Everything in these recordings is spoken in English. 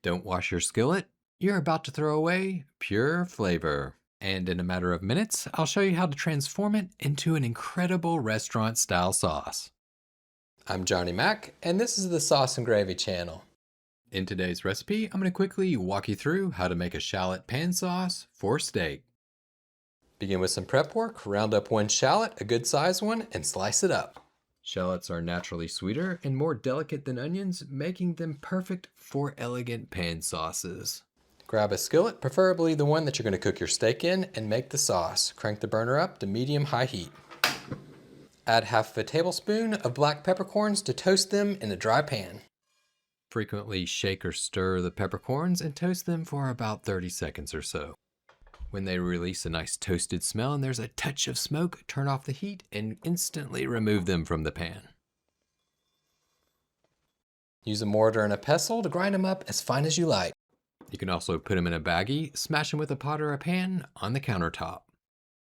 Don't wash your skillet. You're about to throw away pure flavor. And in a matter of minutes, I'll show you how to transform it into an incredible restaurant-style sauce. I'm Johnny Mac, and this is the Sauce and Gravy channel. In today's recipe, I'm going to quickly walk you through how to make a shallot pan sauce for steak. Begin with some prep work, round up one shallot, a good sized one, and slice it up. Shallots are naturally sweeter and more delicate than onions, making them perfect for elegant pan sauces. Grab a skillet, preferably the one that you're going to cook your steak in, and make the sauce. Crank the burner up to medium-high heat. Add half a tablespoon of black peppercorns to toast them in a dry pan. Frequently shake or stir the peppercorns and toast them for about 30 seconds or so. When they release a nice toasted smell and there's a touch of smoke, turn off the heat and instantly remove them from the pan. Use a mortar and a pestle to grind them up as fine as you like. You can also put them in a baggie, smash them with a pot or a pan on the countertop.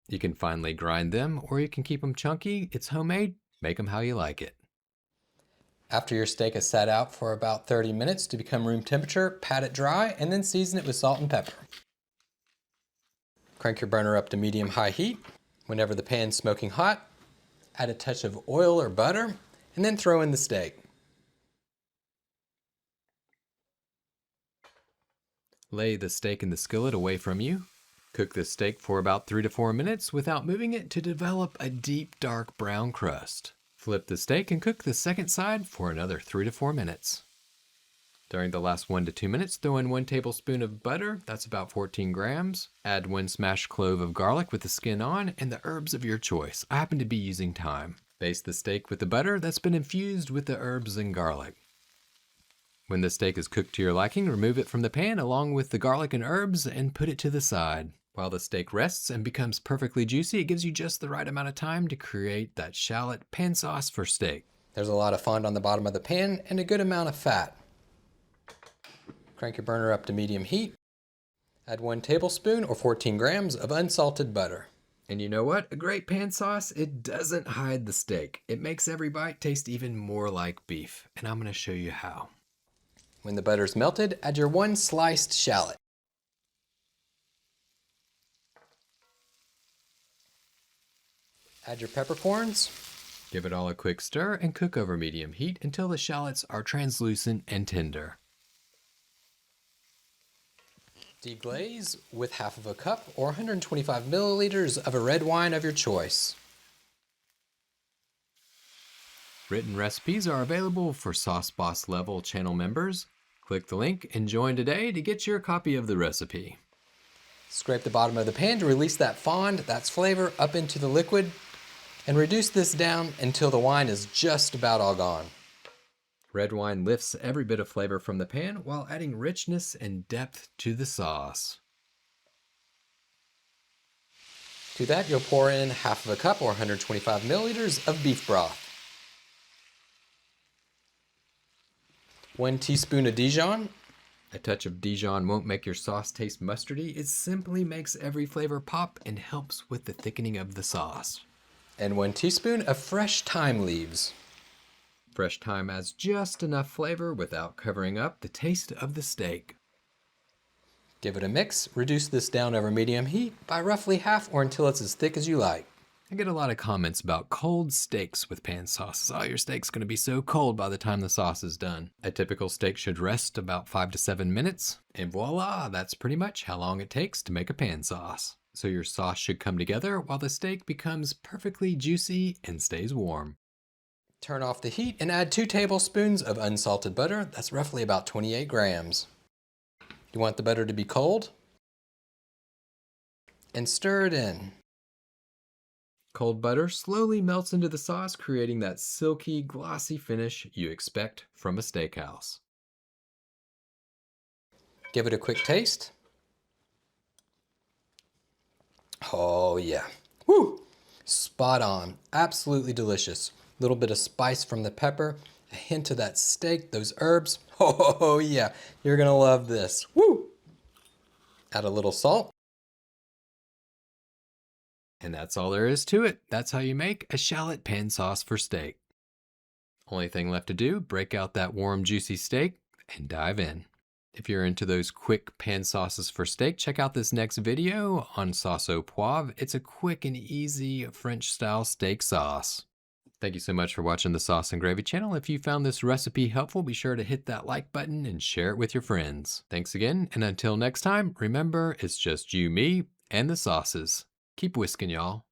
You can finely grind them, or you can keep them chunky. It's homemade. Make them how you like it. After your steak is sat out for about 30 minutes to become room temperature, pat it dry and then season it with salt and pepper. Crank your burner up to medium-high heat. Whenever the pan's smoking hot, add a touch of oil or butter and then throw in the steak. Lay the steak in the skillet away from you. Cook the steak for about 3 to 4 minutes without moving it to develop a deep dark brown crust. Flip the steak and cook the second side for another 3 to 4 minutes. During the last 1 to 2 minutes, throw in 1 tablespoon of butter, that's about 14 grams. Add 1 smashed clove of garlic with the skin on and the herbs of your choice. I happen to be using thyme. Baste the steak with the butter that's been infused with the herbs and garlic. When the steak is cooked to your liking, remove it from the pan along with the garlic and herbs and put it to the side. While the steak rests and becomes perfectly juicy, it gives you just the right amount of time to create that shallot pan sauce for steak. There's a lot of fond on the bottom of the pan and a good amount of fat. Crank your burner up to medium heat. Add 1 tablespoon or 14 grams of unsalted butter. And you know what? A great pan sauce, it doesn't hide the steak. It makes every bite taste even more like beef, and I'm going to show you how. When the butter's melted, add your 1 sliced shallot. Add your peppercorns. Give it all a quick stir and cook over medium heat until the shallots are translucent and tender. Deglaze with half of a cup or 125 milliliters of a red wine of your choice. Written recipes are available for Sauce Boss level channel members. Click the link and join today to get your copy of the recipe. Scrape the bottom of the pan to release that fond, that's flavor, up into the liquid, and reduce this down until the wine is just about all gone. Red wine lifts every bit of flavor from the pan while adding richness and depth to the sauce. To that, you'll pour in half of a cup or 125 milliliters of beef broth. 1 teaspoon of Dijon. A touch of Dijon won't make your sauce taste mustardy. It simply makes every flavor pop and helps with the thickening of the sauce. And 1 teaspoon of fresh thyme leaves. Fresh thyme adds just enough flavor without covering up the taste of the steak. Give it a mix. Reduce this down over medium heat by roughly half or until it's as thick as you like. I get a lot of comments about cold steaks with pan sauces. Oh, your steak's going to be so cold by the time the sauce is done. A typical steak should rest about 5 to 7 minutes. And voila, that's pretty much how long it takes to make a pan sauce. So your sauce should come together while the steak becomes perfectly juicy and stays warm. Turn off the heat and add 2 tablespoons of unsalted butter. That's roughly about 28 grams. You want the butter to be cold? And stir it in. Cold butter slowly melts into the sauce, creating that silky, glossy finish you expect from a steakhouse. Give it a quick taste. Oh yeah. Woo! Spot on. Absolutely delicious. A little bit of spice from the pepper, a hint of that steak, those herbs. Oh yeah, you're gonna love this. Woo! Add a little salt. And that's all there is to it. That's how you make a shallot pan sauce for steak. Only thing left to do, break out that warm, juicy steak and dive in. If you're into those quick pan sauces for steak, check out this next video on sauce au poivre. It's a quick and easy French-style steak sauce. Thank you so much for watching the Sauce and Gravy channel. If you found this recipe helpful, be sure to hit that like button and share it with your friends. Thanks again, and until next time, remember, it's just you, me, and the sauces. Keep whisking, y'all.